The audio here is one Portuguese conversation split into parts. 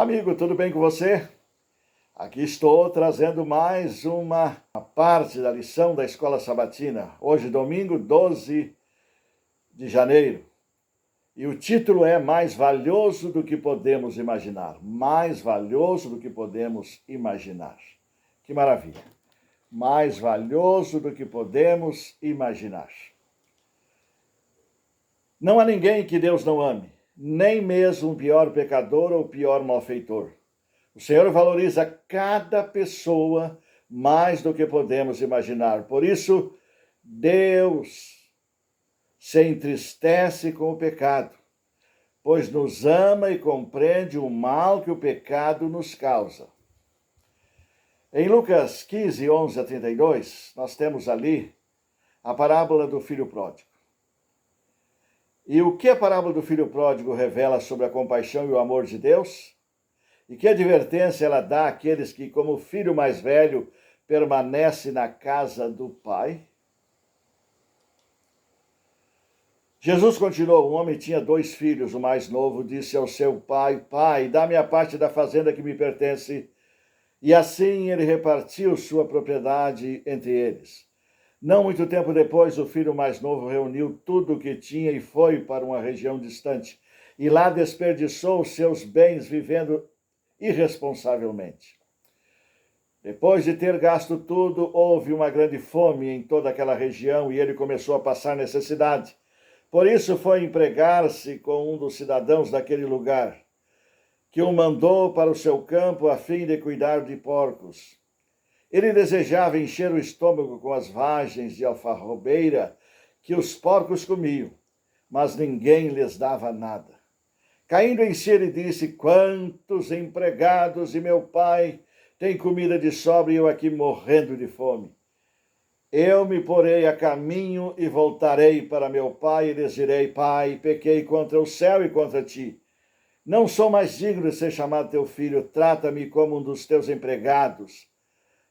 amigo, tudo bem com você? Aqui estou trazendo mais uma parte da lição da Escola Sabatina. Hoje, domingo, 12 de janeiro. E o título é Mais Valioso do que Podemos Imaginar. Mais valioso do que podemos imaginar. Que maravilha. Mais valioso do que podemos imaginar. Não há ninguém que Deus não ame, nem mesmo o pior pecador ou o pior malfeitor. O Senhor valoriza cada pessoa mais do que podemos imaginar. Por isso, Deus se entristece com o pecado, pois nos ama e compreende o mal que o pecado nos causa. Em Lucas 15, 11 a 32, nós temos ali a parábola do filho pródigo. E o que a parábola do filho pródigo revela sobre a compaixão e o amor de Deus? E que advertência ela dá àqueles que, como o filho mais velho, permanece na casa do pai? Jesus continuou: um homem tinha 2 filhos. O mais novo disse ao seu pai: Pai, dá-me a parte da fazenda que me pertence. E assim ele repartiu sua propriedade entre eles. Não muito tempo depois, o filho mais novo reuniu tudo o que tinha e foi para uma região distante. E lá desperdiçou seus bens vivendo irresponsavelmente. Depois de ter gasto tudo, houve uma grande fome em toda aquela região e ele começou a passar necessidade. Por isso foi empregar-se com um dos cidadãos daquele lugar, que o mandou para o seu campo a fim de cuidar de porcos. Ele desejava encher o estômago com as vagens de alfarrobeira que os porcos comiam, mas ninguém lhes dava nada. Caindo em si, ele disse: quantos empregados e meu pai têm comida de sobra e eu aqui morrendo de fome. Eu me porei a caminho e voltarei para meu pai e lhes direi: Pai, pequei contra o céu e contra ti. Não sou mais digno de ser chamado teu filho, trata-me como um dos teus empregados.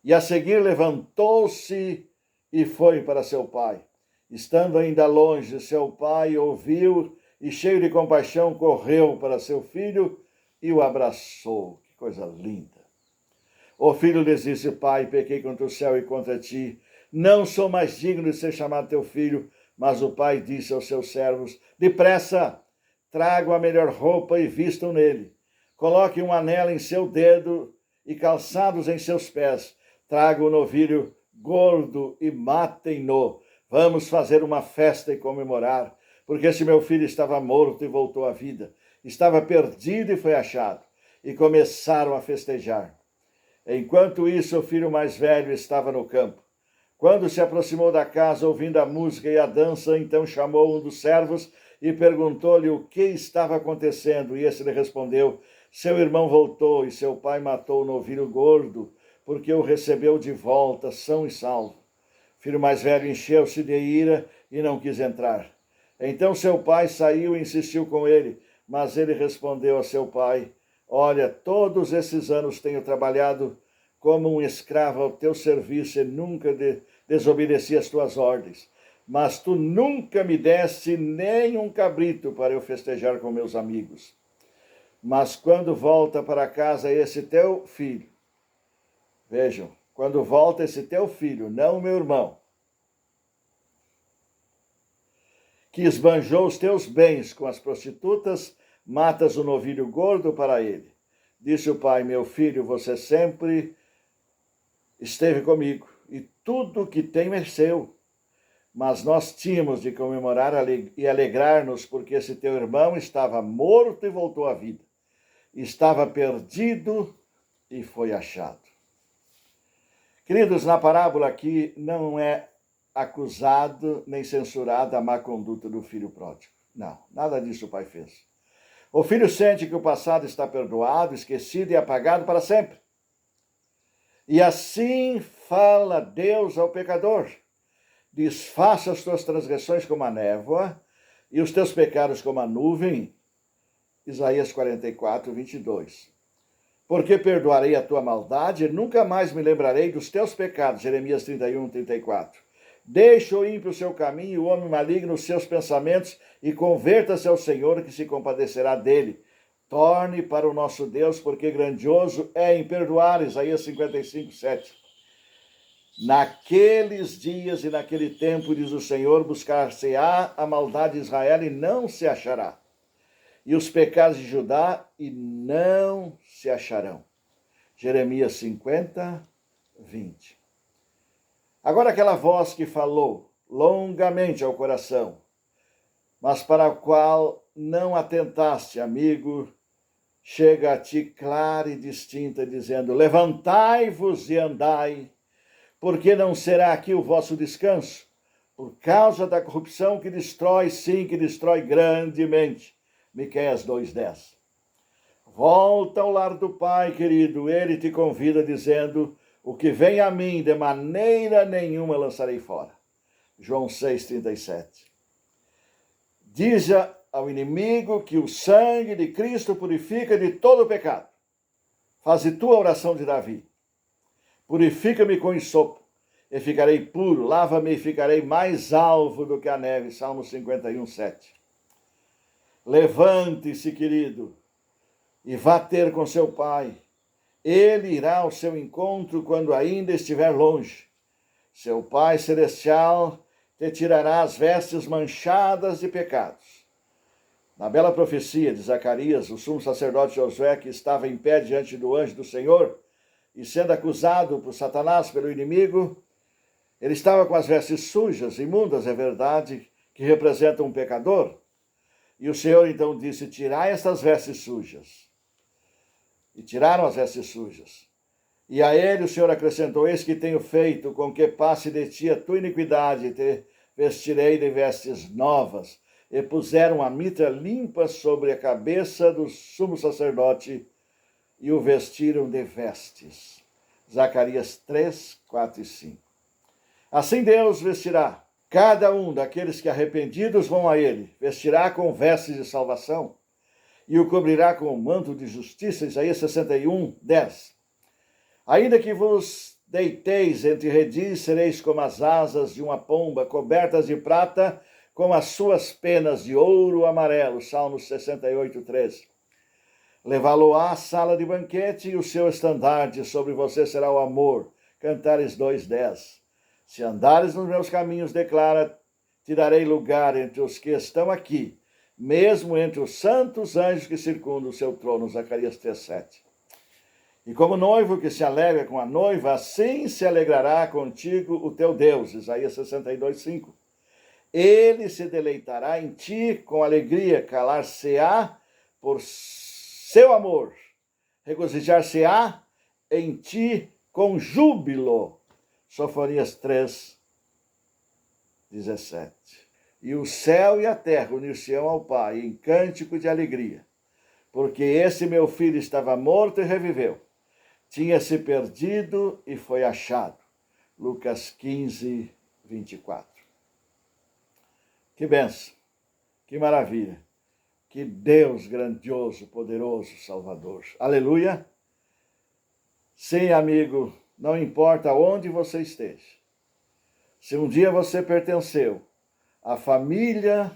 E a seguir levantou-se e foi para seu pai. Estando ainda longe, seu pai ouviu e, cheio de compaixão, correu para seu filho e o abraçou. Que coisa linda! O filho lhes disse: Pai, pequei contra o céu e contra ti. Não sou mais digno de ser chamado teu filho. Mas o pai disse aos seus servos: depressa, tragam a melhor roupa e vistam nele. Coloquem um anel em seu dedo e calçados em seus pés. Tragam o novilho gordo e matem-no. Vamos fazer uma festa e comemorar, porque esse meu filho estava morto e voltou à vida. Estava perdido e foi achado. E começaram a festejar. Enquanto isso, o filho mais velho estava no campo. Quando se aproximou da casa, ouvindo a música e a dança, então chamou um dos servos e perguntou-lhe o que estava acontecendo. E esse lhe respondeu: seu irmão voltou e seu pai matou o novilho gordo, porque o recebeu de volta, são e salvo. O filho mais velho encheu-se de ira e não quis entrar. Então seu pai saiu e insistiu com ele, mas ele respondeu a seu pai: olha, todos esses anos tenho trabalhado como um escravo ao teu serviço e nunca desobedeci às tuas ordens. Mas tu nunca me deste nem um cabrito para eu festejar com meus amigos. Mas quando volta para casa esse teu filho, vejam, quando volta esse teu filho, não o meu irmão, que esbanjou os teus bens com as prostitutas, matas o novilho gordo para ele. Disse o pai: meu filho, você sempre esteve comigo, e tudo que tenho é seu. Mas nós tínhamos de comemorar e alegrar-nos, porque esse teu irmão estava morto e voltou à vida. Estava perdido e foi achado. Queridos, na parábola aqui não é acusado nem censurado a má conduta do filho pródigo. Não, nada disso o pai fez. O filho sente que o passado está perdoado, esquecido e apagado para sempre. E assim fala Deus ao pecador: desfaça as tuas transgressões como a névoa e os teus pecados como a nuvem. Isaías 44, 22. Porque perdoarei a tua maldade e nunca mais me lembrarei dos teus pecados. Jeremias 31, 34. Deixa o ímpio o seu caminho e o homem maligno os seus pensamentos e converta-se ao Senhor, que se compadecerá dele. Torne para o nosso Deus, porque grandioso é em perdoar. Isaías 55, 7. Naqueles dias e naquele tempo, diz o Senhor, buscar-se-á a maldade de Israel e não se achará, e os pecados de Judá e não se acharão. Jeremias 50, 20. Agora aquela voz que falou longamente ao coração, mas para a qual não atentaste, amigo, chega a ti clara e distinta, dizendo: levantai-vos e andai, porque não será aqui o vosso descanso, por causa da corrupção que destrói, sim, que destrói grandemente. Miqueias 2:10. Volta ao lar do Pai, querido, ele te convida dizendo: o que vem a mim, de maneira nenhuma lançarei fora. João 6,37. Diz ao inimigo que o sangue de Cristo purifica de todo o pecado. Faze tua oração de Davi. Purifica-me com ensopo, e ficarei puro. Lava-me e ficarei mais alvo do que a neve. Salmo 51, 7. Levante-se, querido, e vá ter com seu pai. Ele irá ao seu encontro quando ainda estiver longe. Seu Pai Celestial te tirará as vestes manchadas de pecados. Na bela profecia de Zacarias, o sumo sacerdote Josué, que estava em pé diante do anjo do Senhor, e sendo acusado por Satanás, pelo inimigo, ele estava com as vestes sujas, imundas, é verdade, que representam um pecador. E o Senhor então disse: tirai estas vestes sujas. E tiraram as vestes sujas. E a ele o Senhor acrescentou: eis que tenho feito com que passe de ti a tua iniquidade, e te vestirei de vestes novas. E puseram a mitra limpa sobre a cabeça do sumo sacerdote, e o vestiram de vestes. Zacarias 3, 4 e 5. Assim Deus vestirá cada um daqueles que arrependidos vão a ele, vestirá com vestes de salvação, e o cobrirá com o manto de justiça. Isaías 61, 10. Ainda que vos deiteis entre redis, sereis como as asas de uma pomba, cobertas de prata, com as suas penas de ouro amarelo. Salmos 68, 13. Levá-lo-á à sala de banquete, e o seu estandarte sobre você será o amor. Cantares 2, 10. Se andares nos meus caminhos, declara, te darei lugar entre os que estão aqui, mesmo entre os santos anjos que circundam o seu trono. Zacarias 3:7. E como noivo que se alegra com a noiva, assim se alegrará contigo o teu Deus. Isaías 62:5. Ele se deleitará em ti com alegria, calar-se-á por seu amor, regozijar-se-á em ti com júbilo. Sofonias 3:17. E o céu e a terra unir-se-ão ao Pai em cântico de alegria, porque esse meu filho estava morto e reviveu, tinha se perdido e foi achado. Lucas 15, 24. Que bênção, que maravilha, que Deus grandioso, poderoso, Salvador. Aleluia. Sim, amigo, não importa onde você esteja. Se um dia você pertenceu à família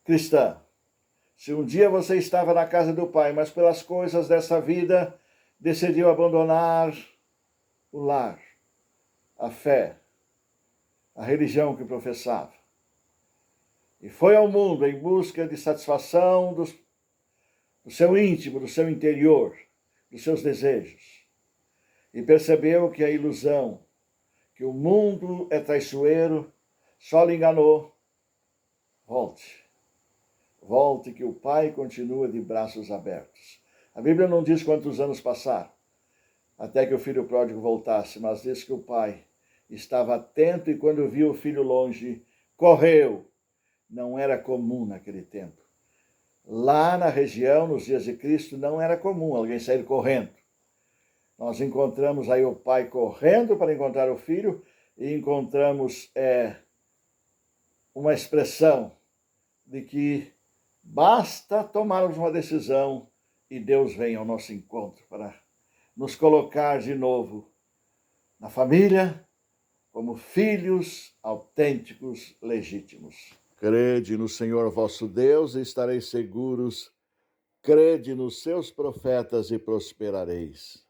cristã, se um dia você estava na casa do Pai, mas pelas coisas dessa vida decidiu abandonar o lar, a fé, a religião que professava, e foi ao mundo em busca de satisfação do seu íntimo, do seu interior, dos seus desejos, e percebeu que a ilusão, que o mundo é traiçoeiro, só lhe enganou. Volte. Volte, que o Pai continua de braços abertos. A Bíblia não diz quantos anos passaram até que o filho pródigo voltasse, mas diz que o pai estava atento e quando viu o filho longe, correu. Não era comum naquele tempo. Lá na região, nos dias de Cristo, não era comum alguém sair correndo. Nós encontramos aí o pai correndo para encontrar o filho e encontramos uma expressão de que basta tomarmos uma decisão e Deus vem ao nosso encontro para nos colocar de novo na família como filhos autênticos, legítimos. Crede no Senhor vosso Deus e estareis seguros Crede nos seus profetas e prosperareis.